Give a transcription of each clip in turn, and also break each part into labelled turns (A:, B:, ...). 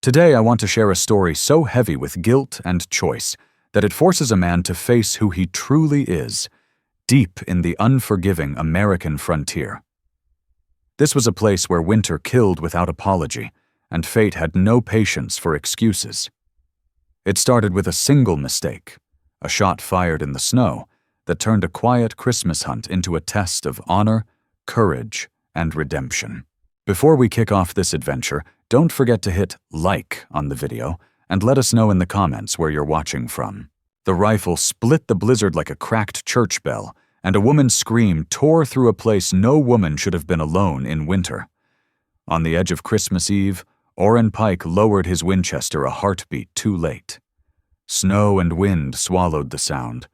A: Today I want to share a story so heavy with guilt and choice that it forces a man to face who he truly is, deep in the unforgiving American frontier. This was a place where winter killed without apology, and fate had no patience for excuses. It started with a single mistake, a shot fired in the snow that turned a quiet Christmas hunt into a test of honor, courage, and redemption. Before we kick off this adventure, don't forget to hit like on the video and let us know in the comments where you're watching from. The rifle split the blizzard like a cracked church bell, and a woman's scream tore through a place no woman should have been alone in winter. On the edge of Christmas Eve, Orrin Pike lowered his Winchester a heartbeat too late. Snow and wind swallowed the sound,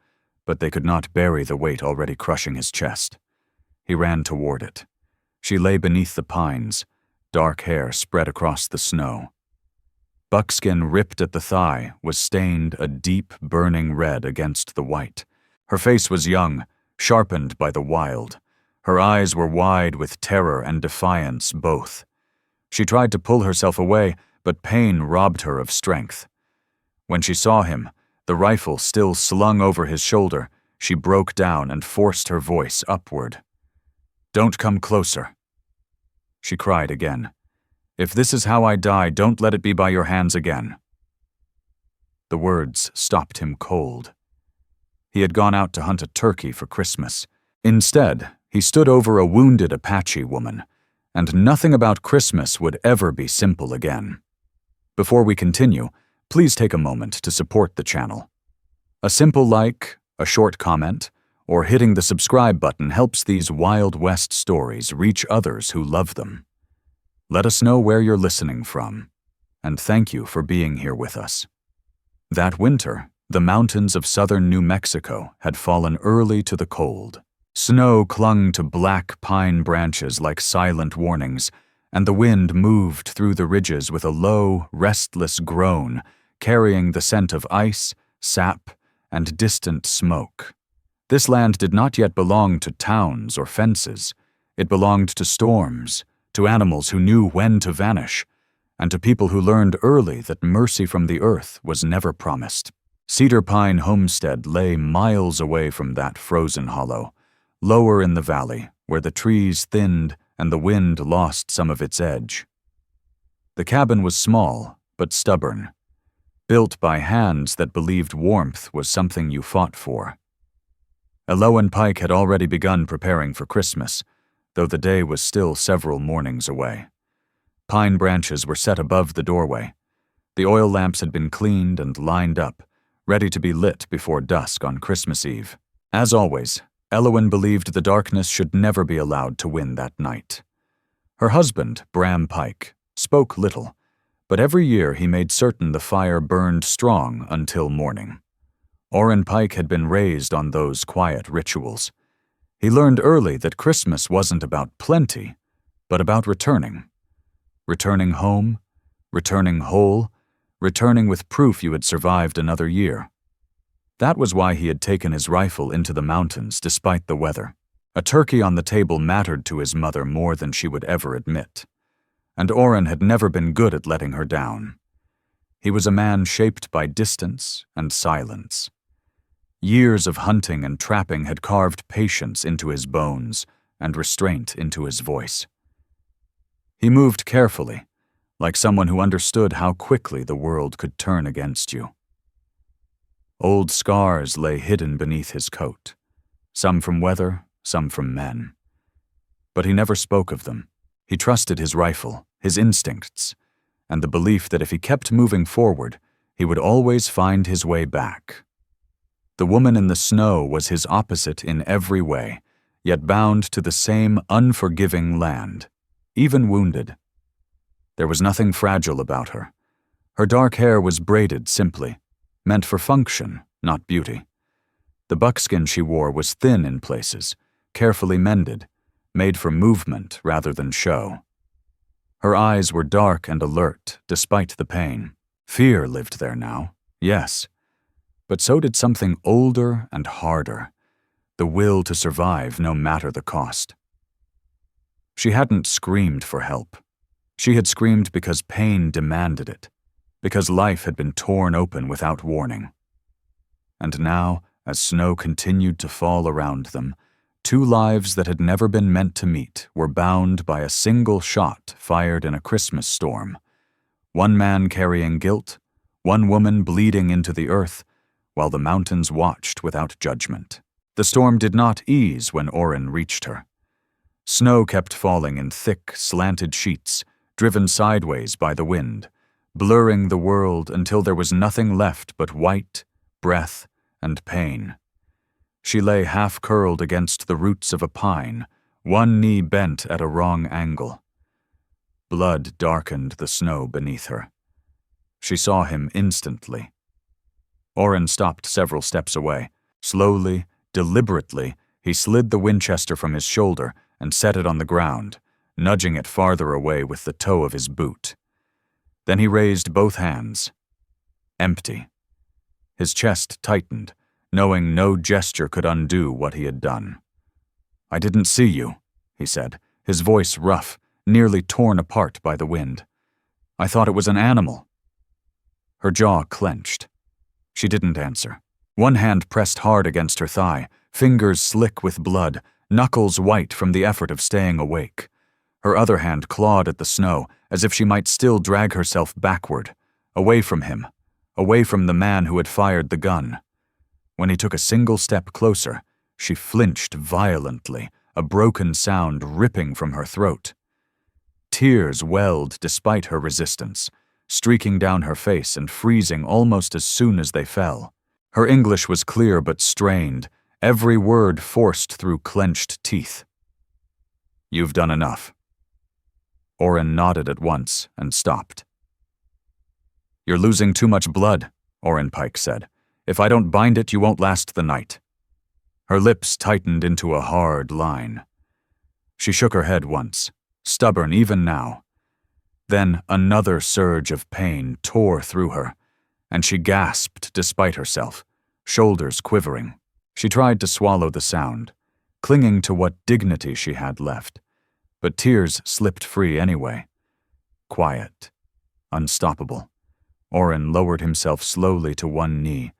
A: but they could not bury the weight already crushing his chest. He ran toward it. She lay beneath the pines, dark hair spread across the snow. Buckskin ripped at the thigh was stained a deep, burning red against the white. Her face was young, sharpened by the wild. Her eyes were wide with terror and defiance both. She tried to pull herself away, but pain robbed her of strength. When she saw him, the rifle still slung over his shoulder, she broke down and forced her voice upward. "Don't come closer." She cried again. "If this is how I die, don't let it be by your hands again." The words stopped him cold. He had gone out to hunt a turkey for Christmas. Instead, he stood over a wounded Apache woman, and nothing about Christmas would ever be simple again. Before we continue, please take a moment to support the channel. A simple like, a short comment, or hitting the subscribe button helps these Wild West stories reach others who love them. Let us know where you're listening from, and thank you for being here with us. That winter, the mountains of southern New Mexico had fallen early to the cold. Snow clung to black pine branches like silent warnings, and the wind moved through the ridges with a low, restless groan, carrying the scent of ice, sap, and distant smoke. This land did not yet belong to towns or fences. It belonged to storms, to animals who knew when to vanish, and to people who learned early that mercy from the earth was never promised. Cedar Pine Homestead lay miles away from that frozen hollow, lower in the valley, where the trees thinned and the wind lost some of its edge. The cabin was small, but stubborn, built by hands that believed warmth was something you fought for. Orrin Pike had already begun preparing for Christmas, though the day was still several mornings away. Pine branches were set above the doorway. The oil lamps had been cleaned and lined up, ready to be lit before dusk on Christmas Eve. As always, Orrin believed the darkness should never be allowed to win that night. Her husband, Bram Pike, spoke little, but every year he made certain the fire burned strong until morning. Orrin Pike had been raised on those quiet rituals. He learned early that Christmas wasn't about plenty, but about returning. Returning home, returning whole, returning with proof you had survived another year. That was why he had taken his rifle into the mountains despite the weather. A turkey on the table mattered to his mother more than she would ever admit. And Orrin had never been good at letting her down. He was a man shaped by distance and silence. Years of hunting and trapping had carved patience into his bones and restraint into his voice. He moved carefully, like someone who understood how quickly the world could turn against you. Old scars lay hidden beneath his coat, some from weather, some from men. But he never spoke of them. He trusted his rifle, his instincts, and the belief that if he kept moving forward, he would always find his way back. The woman in the snow was his opposite in every way, yet bound to the same unforgiving land, even wounded. There was nothing fragile about her. Her dark hair was braided simply, meant for function, not beauty. The buckskin she wore was thin in places, carefully mended, made for movement rather than show. Her eyes were dark and alert, despite the pain. Fear lived there now, yes, but so did something older and harder, the will to survive no matter the cost. She hadn't screamed for help. She had screamed because pain demanded it, because life had been torn open without warning. And now, as snow continued to fall around them, two lives that had never been meant to meet were bound by a single shot fired in a Christmas storm. One man carrying guilt, one woman bleeding into the earth, while the mountains watched without judgment. The storm did not ease when Oren reached her. Snow kept falling in thick, slanted sheets, driven sideways by the wind, blurring the world until there was nothing left but white, breath, and pain. She lay half-curled against the roots of a pine, one knee bent at a wrong angle. Blood darkened the snow beneath her. She saw him instantly. Oren stopped several steps away. Slowly, deliberately, he slid the Winchester from his shoulder and set it on the ground, nudging it farther away with the toe of his boot. Then he raised both hands. Empty. His chest tightened, knowing no gesture could undo what he had done. "I didn't see you," he said, his voice rough, nearly torn apart by the wind. "I thought it was an animal." Her jaw clenched. She didn't answer. One hand pressed hard against her thigh, fingers slick with blood, knuckles white from the effort of staying awake. Her other hand clawed at the snow, as if she might still drag herself backward, away from him, away from the man who had fired the gun. When he took a single step closer, she flinched violently, a broken sound ripping from her throat. Tears welled despite her resistance, streaking down her face and freezing almost as soon as they fell. Her English was clear but strained, every word forced through clenched teeth. "You've done enough." Oren nodded at once and stopped. "You're losing too much blood," Oren Pike said. "If I don't bind it, you won't last the night." Her lips tightened into a hard line. She shook her head once, stubborn even now. Then another surge of pain tore through her, and she gasped despite herself, shoulders quivering. She tried to swallow the sound, clinging to what dignity she had left, but tears slipped free anyway. Quiet, unstoppable. Oren lowered himself slowly to one knee,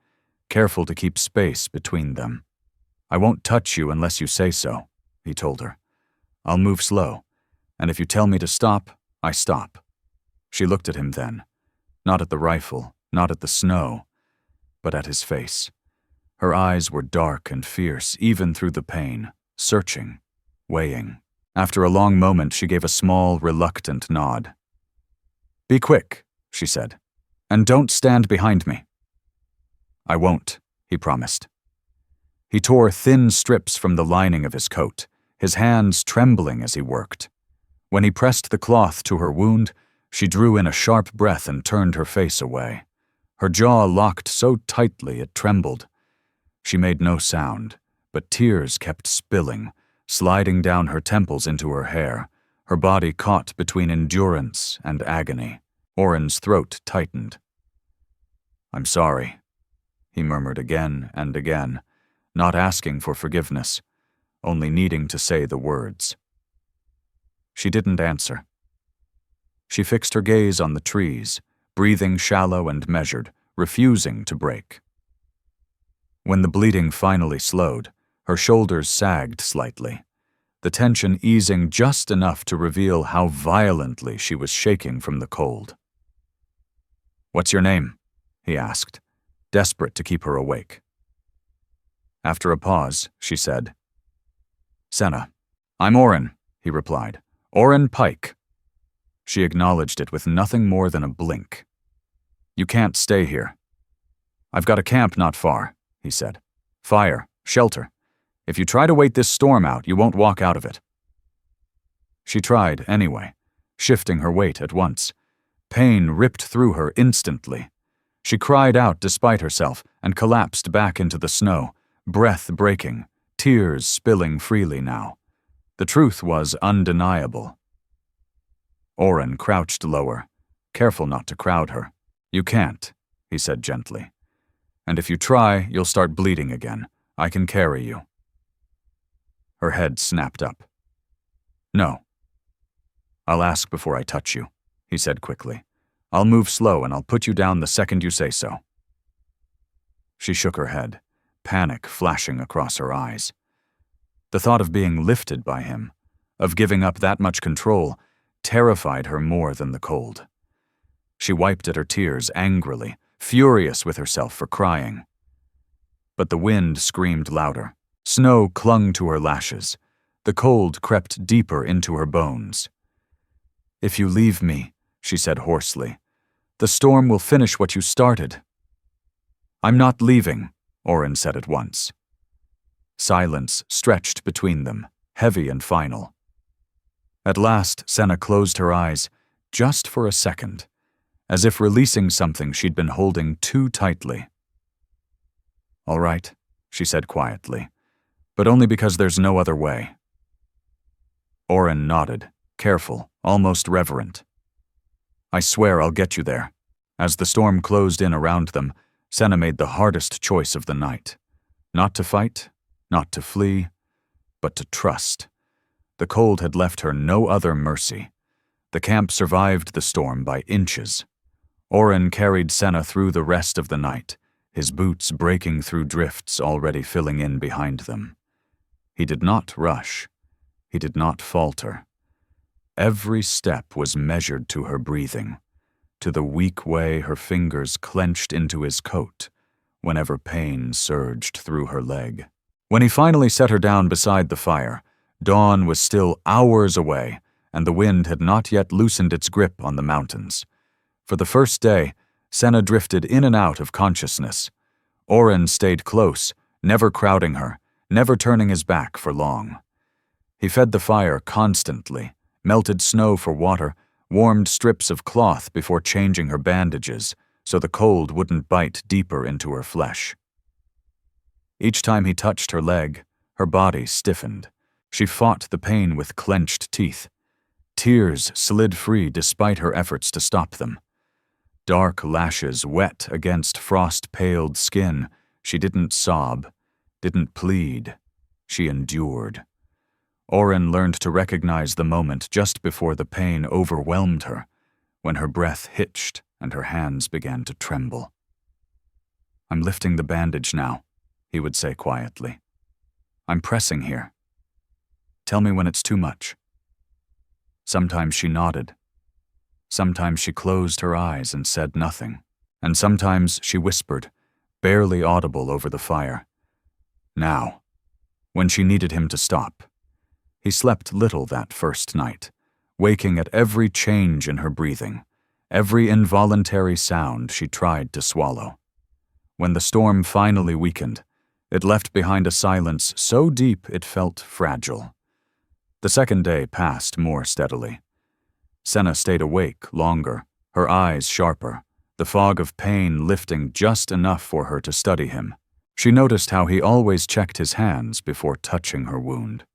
A: careful to keep space between them. "I won't touch you unless you say so," he told her. "I'll move slow, and if you tell me to stop, I stop." She looked at him then, not at the rifle, not at the snow, but at his face. Her eyes were dark and fierce, even through the pain, searching, weighing. After a long moment, she gave a small, reluctant nod. "Be quick," she said, "and don't stand behind me." "I won't," he promised. He tore thin strips from the lining of his coat, his hands trembling as he worked. When he pressed the cloth to her wound, she drew in a sharp breath and turned her face away. Her jaw locked so tightly it trembled. She made no sound, but tears kept spilling, sliding down her temples into her hair, her body caught between endurance and agony. Oren's throat tightened. "I'm sorry," he murmured again and again, not asking for forgiveness, only needing to say the words. She didn't answer. She fixed her gaze on the trees, breathing shallow and measured, refusing to break. When the bleeding finally slowed, her shoulders sagged slightly, the tension easing just enough to reveal how violently she was shaking from the cold. "What's your name?" he asked, desperate to keep her awake. After a pause, she said, "Senna." "I'm Oren," he replied. "Oren Pike." She acknowledged it with nothing more than a blink. "You can't stay here." "I've got a camp not far," he said. "Fire, shelter. If you try to wait this storm out, you won't walk out of it." She tried anyway, shifting her weight at once. Pain ripped through her instantly. She cried out despite herself and collapsed back into the snow, breath breaking, tears spilling freely now. The truth was undeniable. Oren crouched lower, careful not to crowd her. "You can't," he said gently. "And if you try, you'll start bleeding again. I can carry you." Her head snapped up. "No." "I'll ask before I touch you," he said quickly. I'll move slow and I'll put you down the second you say so." She shook her head, panic flashing across her eyes. The thought of being lifted by him, of giving up that much control, terrified her more than the cold. She wiped at her tears angrily, furious with herself for crying. But the wind screamed louder. Snow clung to her lashes. The cold crept deeper into her bones. "If you leave me," she said hoarsely, "the storm will finish what you started." "I'm not leaving," Oren said at once. Silence stretched between them, heavy and final. At last, Senna closed her eyes, just for a second, as if releasing something she'd been holding too tightly. "All right," she said quietly, "but only because there's no other way." Oren nodded, careful, almost reverent. "I swear I'll get you there." As the storm closed in around them, Senna made the hardest choice of the night. Not to fight, not to flee, but to trust. The cold had left her no other mercy. The camp survived the storm by inches. Oren carried Senna through the rest of the night, his boots breaking through drifts already filling in behind them. He did not rush. He did not falter. Every step was measured to her breathing, to the weak way her fingers clenched into his coat whenever pain surged through her leg. When he finally set her down beside the fire, dawn was still hours away, and the wind had not yet loosened its grip on the mountains. For the first day, Senna drifted in and out of consciousness. Oren stayed close, never crowding her, never turning his back for long. He fed the fire constantly, melted snow for water, warmed strips of cloth before changing her bandages so the cold wouldn't bite deeper into her flesh. Each time he touched her leg, her body stiffened. She fought the pain with clenched teeth. Tears slid free despite her efforts to stop them. Dark lashes wet against frost-paled skin. She didn't sob, didn't plead. She endured. Oren learned to recognize the moment just before the pain overwhelmed her, when her breath hitched and her hands began to tremble. "I'm lifting the bandage now," he would say quietly. "I'm pressing here. Tell me when it's too much." Sometimes she nodded. Sometimes she closed her eyes and said nothing. And sometimes she whispered, barely audible over the fire. "Now," when she needed him to stop. He slept little that first night, waking at every change in her breathing, every involuntary sound she tried to swallow. When the storm finally weakened, it left behind a silence so deep it felt fragile. The second day passed more steadily. Senna stayed awake longer, her eyes sharper, the fog of pain lifting just enough for her to study him. She noticed how he always checked his hands before touching her wound,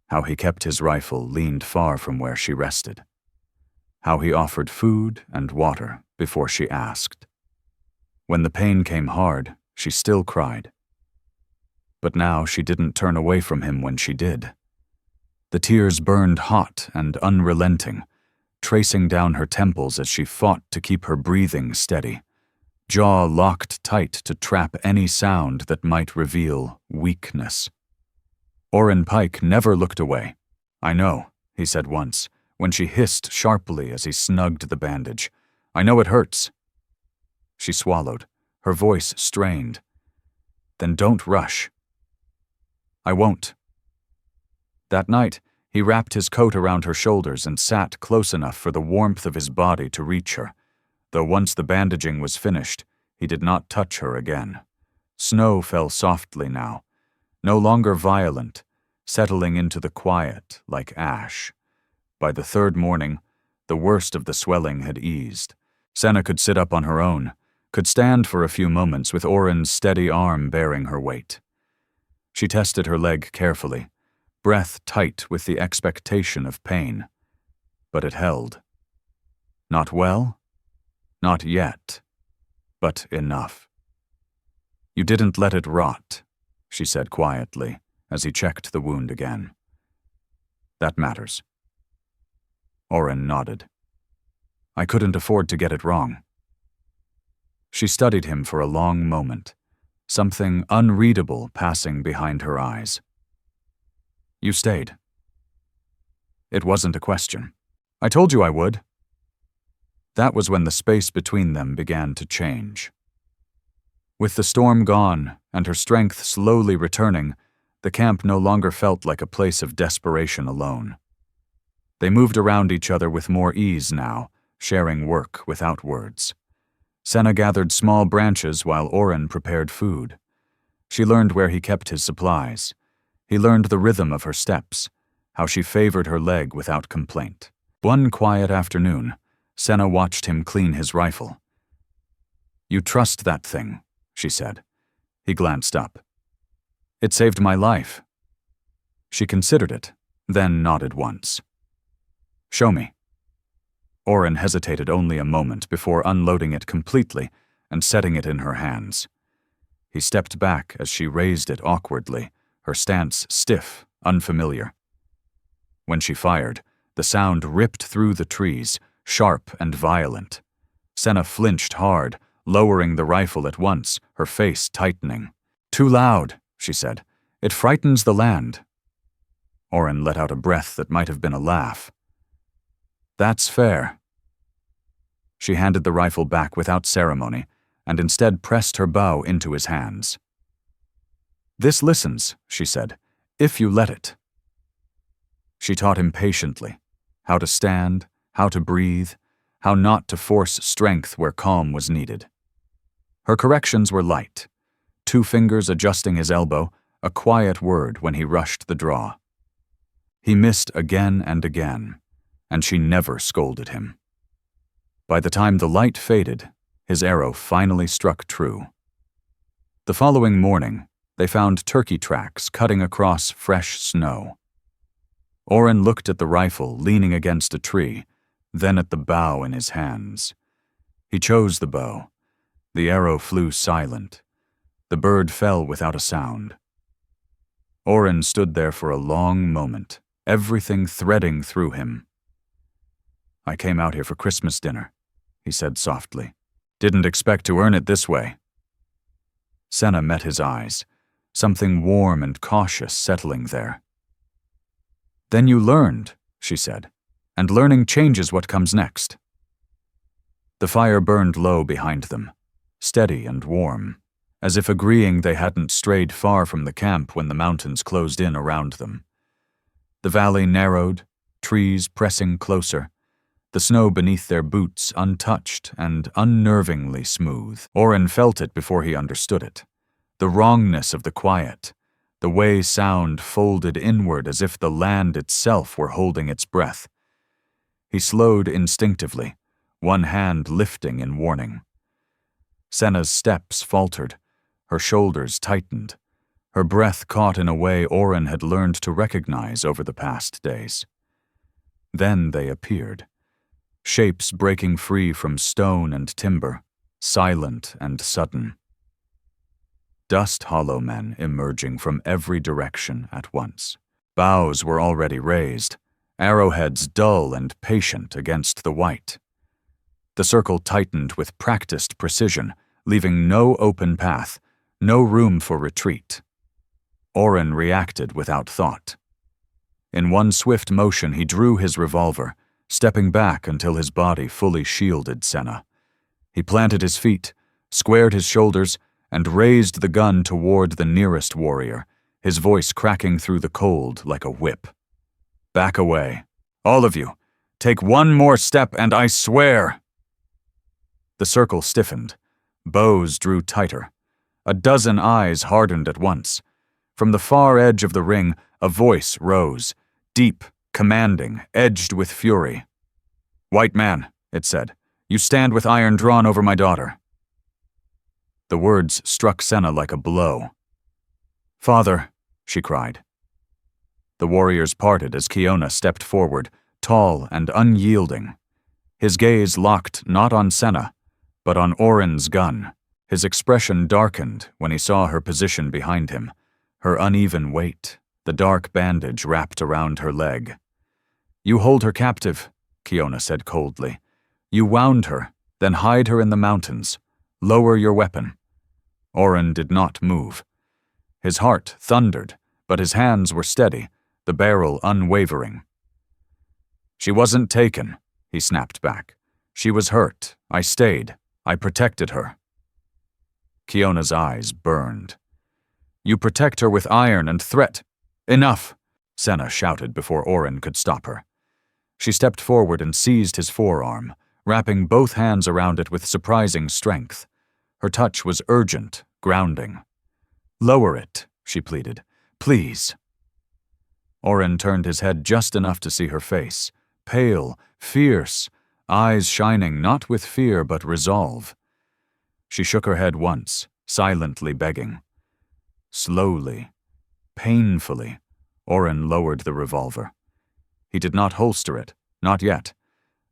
A: how he kept his rifle leaned far from where she rested, how he offered food and water before she asked. When the pain came hard, she still cried. But now she didn't turn away from him when she did. The tears burned hot and unrelenting, tracing down her temples as she fought to keep her breathing steady, jaw locked tight to trap any sound that might reveal weakness. Oren Pike never looked away. "I know," he said once, when she hissed sharply as he snugged the bandage. "I know it hurts." She swallowed, her voice strained. "Then don't rush." "I won't." That night, he wrapped his coat around her shoulders and sat close enough for the warmth of his body to reach her, though once the bandaging was finished, he did not touch her again. Snow fell softly now, no longer violent, settling into the quiet like ash. By the third morning, the worst of the swelling had eased. Senna could sit up on her own, could stand for a few moments with Oren's steady arm bearing her weight. She tested her leg carefully, breath tight with the expectation of pain. But it held. Not well, not yet, but enough. "You didn't let it rot," she said quietly as he checked the wound again. "That matters." Oren nodded. I couldn't afford to get it wrong." She studied him for a long moment, something unreadable passing behind her eyes. "You stayed." It wasn't a question. "I told you I would." That was when the space between them began to change. With the storm gone and her strength slowly returning, the camp no longer felt like a place of desperation alone. They moved around each other with more ease now, sharing work without words. Senna gathered small branches while Oren prepared food. She learned where he kept his supplies. He learned the rhythm of her steps, how she favored her leg without complaint. One quiet afternoon, Senna watched him clean his rifle. "You trust that thing," she said. He glanced up. "It saved my life." She considered it, then nodded once. "Show me." Oren hesitated only a moment before unloading it completely and setting it in her hands. He stepped back as she raised it awkwardly, her stance stiff, unfamiliar. When she fired, the sound ripped through the trees, sharp and violent. Senna flinched hard, lowering the rifle at once, her face tightening. "Too loud," she said. "It frightens the land." Oren let out a breath that might have been a laugh. "That's fair." She handed the rifle back without ceremony, and instead pressed her bow into his hands. "This listens," she said, "if you let it." She taught him patiently, how to stand, how to breathe, how not to force strength where calm was needed. Her corrections were light, 2 fingers adjusting his elbow, a quiet word when he rushed the draw. He missed again and again, and she never scolded him. By the time the light faded, his arrow finally struck true. The following morning, they found turkey tracks cutting across fresh snow. Oren looked at the rifle leaning against a tree, then at the bow in his hands. He chose the bow. The arrow flew silent. The bird fell without a sound. Oren stood there for a long moment, everything threading through him. "I came out here for Christmas dinner," he said softly. "Didn't expect to earn it this way." Senna met his eyes, something warm and cautious settling there. "Then you learned," she said, "and learning changes what comes next." The fire burned low behind them, steady and warm, as if agreeing they hadn't strayed far from the camp when the mountains closed in around them. The valley narrowed, trees pressing closer, the snow beneath their boots untouched and unnervingly smooth. Oren felt it before he understood it. The wrongness of the quiet, the way sound folded inward as if the land itself were holding its breath. He slowed instinctively, one hand lifting in warning. Senna's steps faltered, her shoulders tightened, her breath caught in a way Oren had learned to recognize over the past days. Then they appeared, shapes breaking free from stone and timber, silent and sudden. Dust-hollow men emerging from every direction at once. Bows were already raised, arrowheads dull and patient against the white. The circle tightened with practiced precision, leaving no open path, no room for retreat. Oren reacted without thought. In one swift motion he drew his revolver, stepping back until his body fully shielded Senna. He planted his feet, squared his shoulders, and raised the gun toward the nearest warrior, his voice cracking through the cold like a whip. "Back away. All of you. Take one more step and I swear." The circle stiffened. Bows drew tighter. A dozen eyes hardened at once. From the far edge of the ring, a voice rose, deep, commanding, edged with fury. "White man," it said, "you stand with iron drawn over my daughter." The words struck Senna like a blow. "Father," she cried. The warriors parted as Kiona stepped forward, tall and unyielding. His gaze locked not on Senna, but on Oren's gun. His expression darkened when he saw her position behind him, her uneven weight, the dark bandage wrapped around her leg. "You hold her captive," Kiona said coldly. You wound her, then hide her in the mountains. Lower your weapon." Oren did not move. His heart thundered, but his hands were steady, the barrel unwavering. "She wasn't taken," he snapped back. "She was hurt. I stayed. I protected her." Kiona's eyes burned. "You protect her with iron and threat." "Enough!" Senna shouted before Oren could stop her. She stepped forward and seized his forearm, wrapping both hands around it with surprising strength. Her touch was urgent, grounding. "Lower it," she pleaded. "Please." Oren turned his head just enough to see her face, pale, fierce, eyes shining not with fear but resolve. She shook her head once, silently begging. Slowly, painfully, Oren lowered the revolver. He did not holster it, not yet,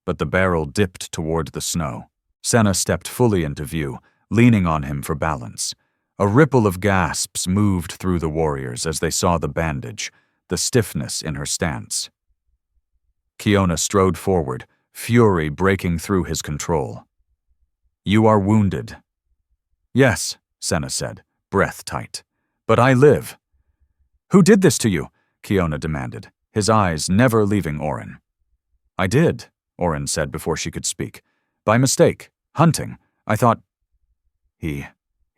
A: but the barrel dipped toward the snow. Senna stepped fully into view, leaning on him for balance. A ripple of gasps moved through the warriors as they saw the bandage, the stiffness in her stance. Kiona strode forward, fury breaking through his control. "You are wounded." "Yes," Senna said, breath tight. "But I live." "Who did this to you?" Kiona demanded, his eyes never leaving Oren. "I did," Oren said before she could speak. "By mistake. Hunting. I thought—" He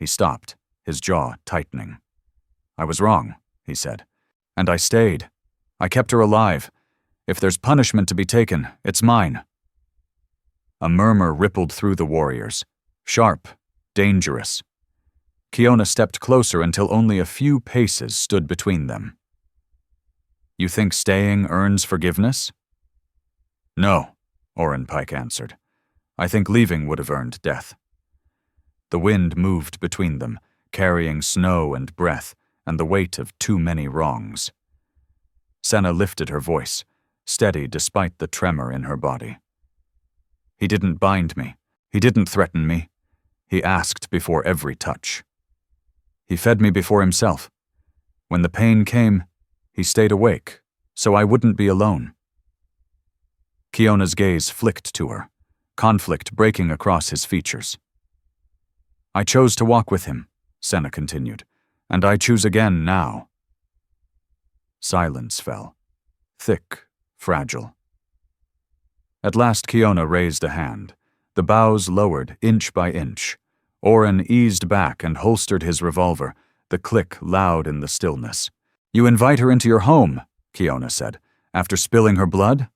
A: stopped, his jaw tightening. "I was wrong," he said. "And I stayed. I kept her alive. If there's punishment to be taken, it's mine." A murmur rippled through the warriors. Sharp, dangerous. Kiona stepped closer until only a few paces stood between them. "You think staying earns forgiveness?" "No," Oren Pike answered. "I think leaving would have earned death." The wind moved between them, carrying snow and breath and the weight of too many wrongs. Senna lifted her voice, steady despite the tremor in her body. "He didn't bind me. He didn't threaten me. He asked before every touch. He fed me before himself. When the pain came, he stayed awake, so I wouldn't be alone." Kiona's gaze flicked to her, conflict breaking across his features. "I chose to walk with him," Senna continued, "and I choose again now." Silence fell, thick, fragile. At last Kiona raised a hand. The boughs lowered inch by inch. Oren eased back and holstered his revolver, the click loud in the stillness. "You invite her into your home," Kiona said, "after spilling her blood?"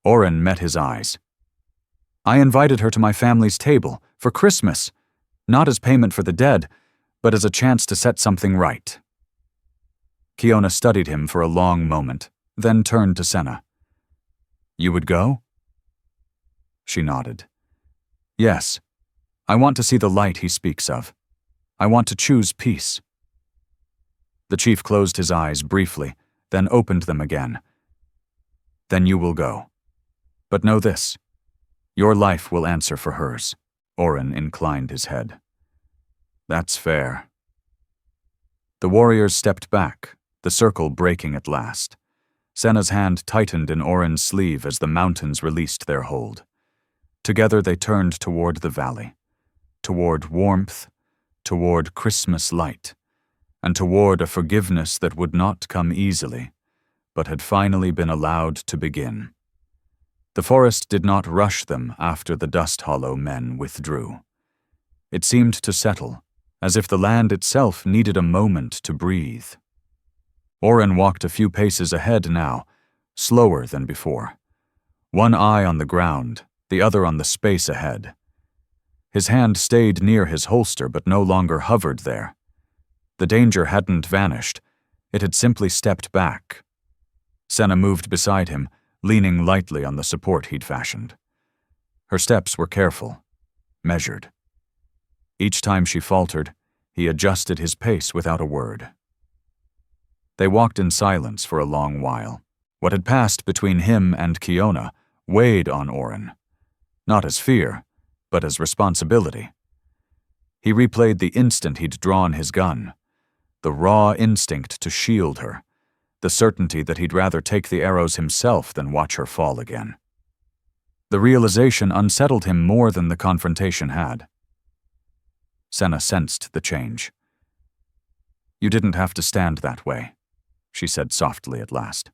A: Oren met his eyes. "I invited her to my family's table, for Christmas, not as payment for the dead, but as a chance to set something right." Kiona studied him for a long moment, then turned to Senna. "You would go?" She nodded. "Yes. I want to see the light he speaks of. I want to choose peace." The chief closed his eyes briefly, then opened them again. "Then you will go. But know this. Your life will answer for hers." Oren inclined his head. "That's fair." The warriors stepped back, the circle breaking at last. Senna's hand tightened in Oren's sleeve as the mountains released their hold. Together they turned toward the valley, toward warmth, toward Christmas light, and toward a forgiveness that would not come easily, but had finally been allowed to begin. The forest did not rush them after the Dust Hollow men withdrew. It seemed to settle, as if the land itself needed a moment to breathe. Oren walked a few paces ahead now, slower than before. One eye on the ground, the other on the space ahead. His hand stayed near his holster but no longer hovered there. The danger hadn't vanished. It had simply stepped back. Senna moved beside him, leaning lightly on the support he'd fashioned. Her steps were careful, measured. Each time she faltered, he adjusted his pace without a word. They walked in silence for a long while. What had passed between him and Kiona weighed on Oren, not as fear, but as responsibility. He replayed the instant he'd drawn his gun, the raw instinct to shield her, the certainty that he'd rather take the arrows himself than watch her fall again. The realization unsettled him more than the confrontation had. Senna sensed the change. "You didn't have to stand that way," she said softly at last.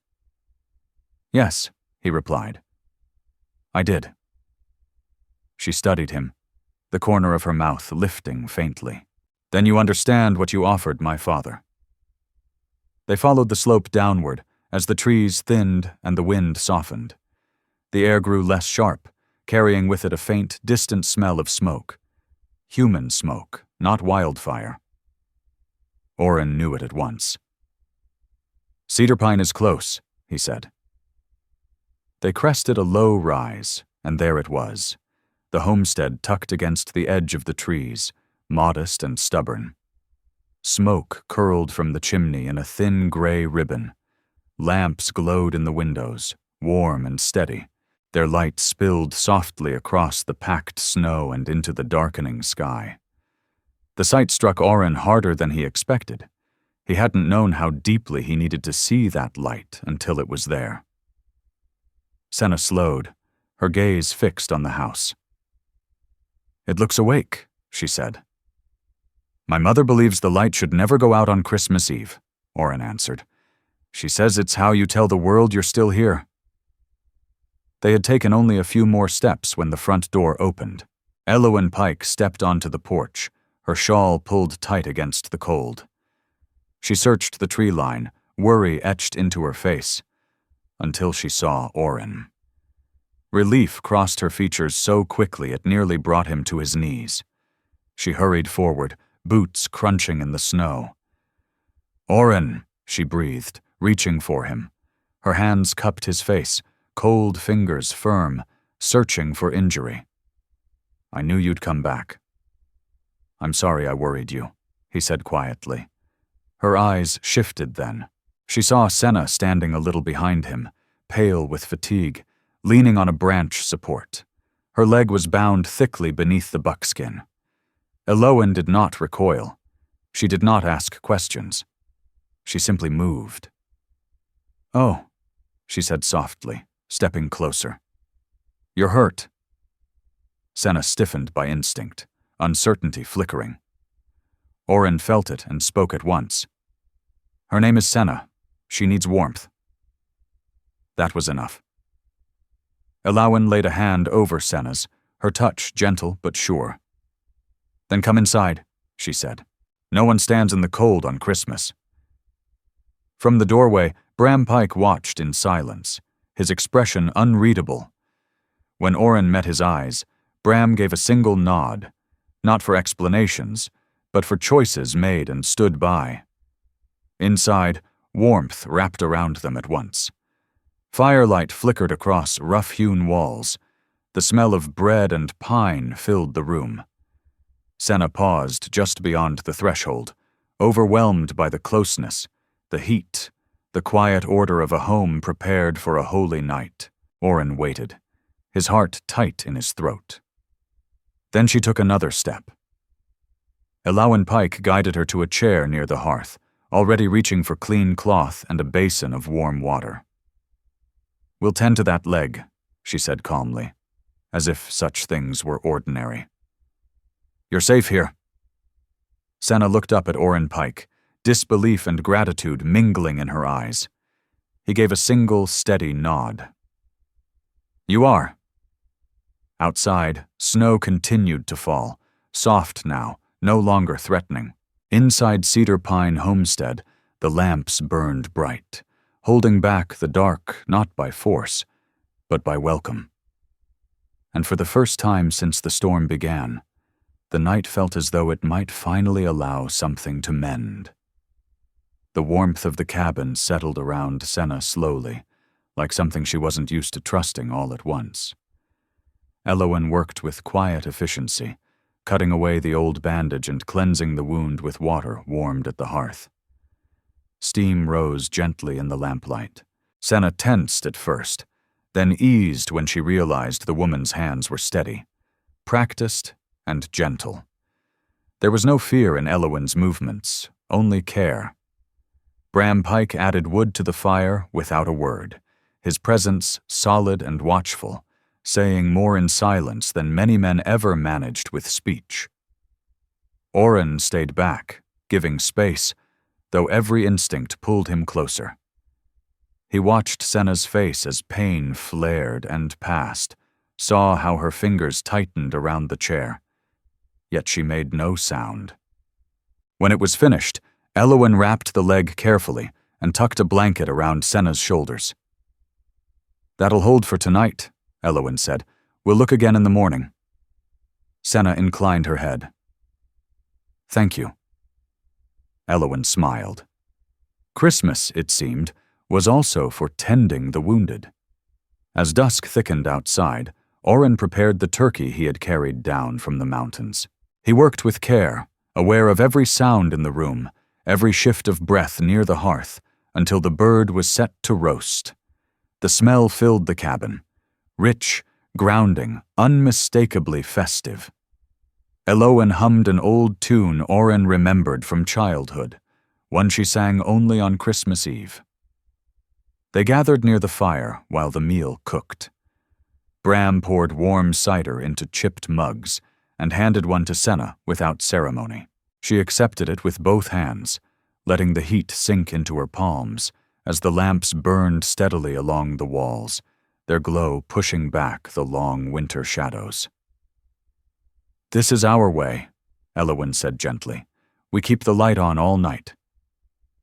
A: "Yes," he replied. "I did." She studied him, the corner of her mouth lifting faintly. "Then you understand what you offered my father." They followed the slope downward as the trees thinned and the wind softened. The air grew less sharp, carrying with it a faint, distant smell of smoke. Human smoke, not wildfire. Oren knew it at once. "Cedar Pine is close," he said. They crested a low rise, and there it was, the homestead tucked against the edge of the trees, modest and stubborn. Smoke curled from the chimney in a thin gray ribbon. Lamps glowed in the windows, warm and steady. Their light spilled softly across the packed snow and into the darkening sky. The sight struck Oren harder than he expected. He hadn't known how deeply he needed to see that light until it was there. Senna slowed, her gaze fixed on the house. "It looks awake," she said. "My mother believes the light should never go out on Christmas Eve," Oren answered. "She says it's how you tell the world you're still here." They had taken only a few more steps when the front door opened. Elowen Pike stepped onto the porch, her shawl pulled tight against the cold. She searched the tree line, worry etched into her face, until she saw Oren. Relief crossed her features so quickly it nearly brought him to his knees. She hurried forward, boots crunching in the snow. "Oren," she breathed, reaching for him. Her hands cupped his face, cold fingers firm, searching for injury. "I knew you'd come back." "I'm sorry I worried you," he said quietly. Her eyes shifted then. She saw Senna standing a little behind him, pale with fatigue, leaning on a branch support. Her leg was bound thickly beneath the buckskin. Elowen did not recoil. She did not ask questions. She simply moved. "Oh," she said softly, stepping closer. "You're hurt." Senna stiffened by instinct, uncertainty flickering. Oren felt it and spoke at once. "Her name is Senna. She needs warmth." That was enough. Elowen laid a hand over Senna's, her touch gentle but sure. "Then come inside," she said. "No one stands in the cold on Christmas." From the doorway, Bram Pike watched in silence, his expression unreadable. When Oren met his eyes, Bram gave a single nod, not for explanations, but for choices made and stood by. Inside, warmth wrapped around them at once. Firelight flickered across rough-hewn walls. The smell of bread and pine filled the room. Senna paused just beyond the threshold, overwhelmed by the closeness, the heat, the quiet order of a home prepared for a holy night. Oren waited, his heart tight in his throat. Then she took another step. Elowen Pike guided her to a chair near the hearth, already reaching for clean cloth and a basin of warm water. "We'll tend to that leg," she said calmly, as if such things were ordinary. "You're safe here." Senna looked up at Oren Pike, disbelief and gratitude mingling in her eyes. He gave a single, steady nod. "You are." Outside, snow continued to fall, soft now, no longer threatening. Inside Cedar Pine Homestead, the lamps burned bright, holding back the dark not by force, but by welcome. And for the first time since the storm began, the night felt as though it might finally allow something to mend. The warmth of the cabin settled around Senna slowly, like something she wasn't used to trusting all at once. Elowen worked with quiet efficiency, cutting away the old bandage and cleansing the wound with water warmed at the hearth. Steam rose gently in the lamplight. Senna tensed at first, then eased when she realized the woman's hands were steady, practiced and gentle. There was no fear in Elowen's movements, only care. Bram Pike added wood to the fire without a word, his presence solid and watchful, saying more in silence than many men ever managed with speech. Oren stayed back, giving space, though every instinct pulled him closer. He watched Senna's face as pain flared and passed, saw how her fingers tightened around the chair. Yet she made no sound. When it was finished, Elowen wrapped the leg carefully and tucked a blanket around Senna's shoulders. "That'll hold for tonight," Elowen said. "We'll look again in the morning." Senna inclined her head. "Thank you." Elowen smiled. Christmas, it seemed, was also for tending the wounded. As dusk thickened outside, Oren prepared the turkey he had carried down from the mountains. He worked with care, aware of every sound in the room, every shift of breath near the hearth, until the bird was set to roast. The smell filled the cabin, rich, grounding, unmistakably festive. Elowen hummed an old tune Oren remembered from childhood, one she sang only on Christmas Eve. They gathered near the fire while the meal cooked. Bram poured warm cider into chipped mugs and handed one to Senna without ceremony. She accepted it with both hands, letting the heat sink into her palms as the lamps burned steadily along the walls, their glow pushing back the long winter shadows. "This is our way," Elowen said gently. "We keep the light on all night."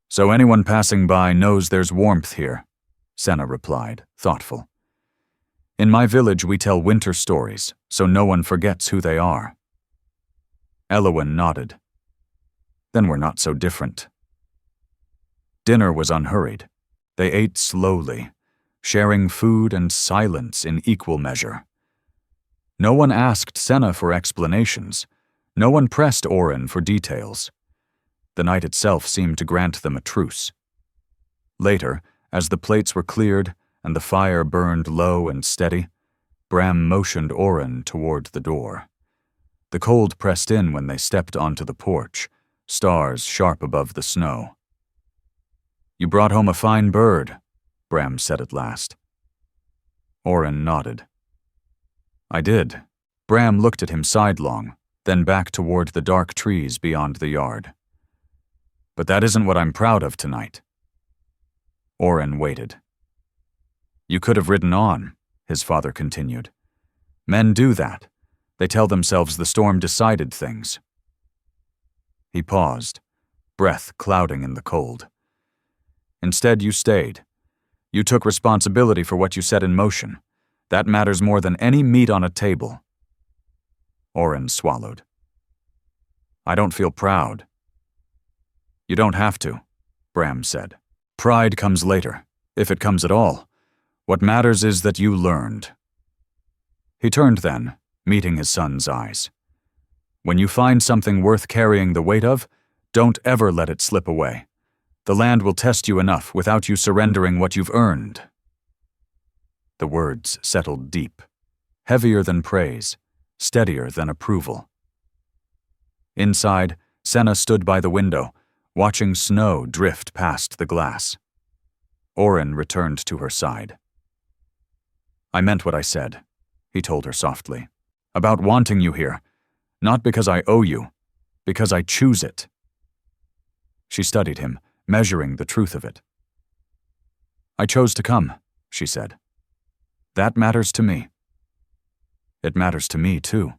A: "So anyone passing by knows there's warmth here," Senna replied, thoughtful. "In my village we tell winter stories, so no one forgets who they are." Elowen nodded. "Then we're not so different." Dinner was unhurried. They ate slowly, sharing food and silence in equal measure. No one asked Senna for explanations. No one pressed Oren for details. The night itself seemed to grant them a truce. Later, as the plates were cleared and the fire burned low and steady, Bram motioned Oren toward the door. The cold pressed in when they stepped onto the porch, stars sharp above the snow. "You brought home a fine bird," Bram said at last. Oren nodded. "I did." Bram looked at him sidelong, then back toward the dark trees beyond the yard. "But that isn't what I'm proud of tonight." Oren waited. "You could have ridden on," his father continued. "Men do that. They tell themselves the storm decided things." He paused, breath clouding in the cold. "Instead, you stayed. You took responsibility for what you set in motion. That matters more than any meat on a table." Oren swallowed. "I don't feel proud." "You don't have to," Bram said. "Pride comes later, if it comes at all. What matters is that you learned." He turned then, meeting his son's eyes. "When you find something worth carrying the weight of, don't ever let it slip away. The land will test you enough without you surrendering what you've earned." The words settled deep, heavier than praise, steadier than approval. Inside, Senna stood by the window, watching snow drift past the glass. Oren returned to her side. "I meant what I said," he told her softly, "about wanting you here, not because I owe you, because I choose it." She studied him, measuring the truth of it. "I chose to come," she said. "That matters to me." "It matters to me, too."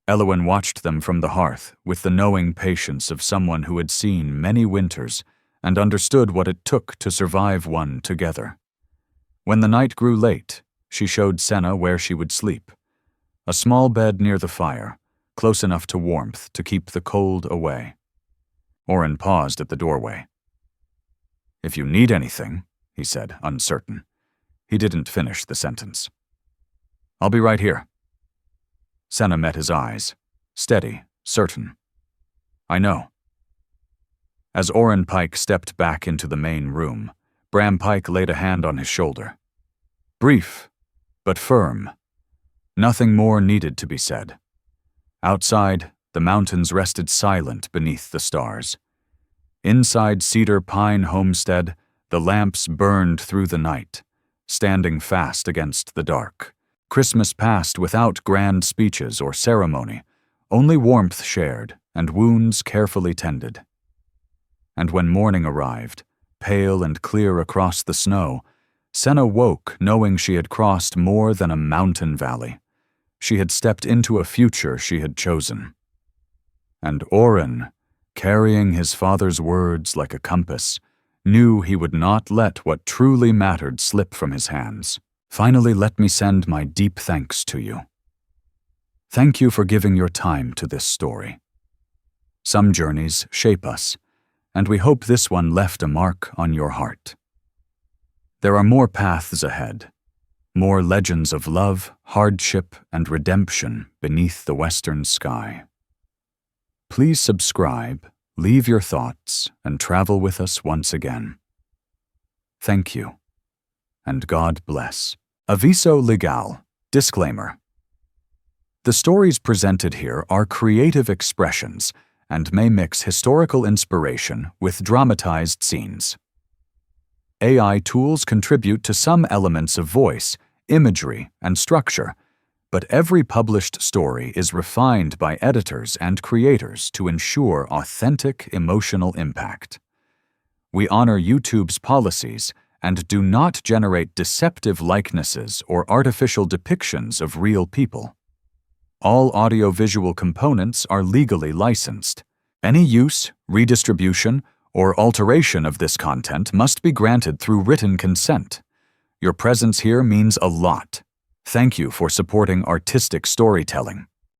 A: Elowen watched them from the hearth with the knowing patience of someone who had seen many winters and understood what it took to survive one together. When the night grew late, she showed Senna where she would sleep. A small bed near the fire, close enough to warmth to keep the cold away. Oren paused at the doorway. "If you need anything," he said, uncertain. He didn't finish the sentence. "I'll be right here." Senna met his eyes, steady, certain. "I know." As Oren Pike stepped back into the main room, Bram Pike laid a hand on his shoulder. Brief, but firm. Nothing more needed to be said. Outside, the mountains rested silent beneath the stars. Inside Cedar Pine Homestead, the lamps burned through the night, standing fast against the dark. Christmas passed without grand speeches or ceremony, only warmth shared and wounds carefully tended. And when morning arrived, pale and clear across the snow, Senna woke knowing she had crossed more than a mountain valley. She had stepped into a future she had chosen. And Oren, carrying his father's words like a compass, knew he would not let what truly mattered slip from his hands. Finally, let me send my deep thanks to you. Thank you for giving your time to this story. Some journeys shape us, and we hope this one left a mark on your heart. There are more paths ahead, more legends of love, hardship, and redemption beneath the western sky. Please subscribe, leave your thoughts, and travel with us once again. Thank you, and God bless. Aviso legal. Disclaimer. The stories presented here are creative expressions and may mix historical inspiration with dramatized scenes. AI tools contribute to some elements of voice, imagery, and structure, but every published story is refined by editors and creators to ensure authentic emotional impact. We honor YouTube's policies and do not generate deceptive likenesses or artificial depictions of real people. All audiovisual components are legally licensed. Any use, redistribution, or alteration of this content must be granted through written consent. Your presence here means a lot. Thank you for supporting artistic storytelling.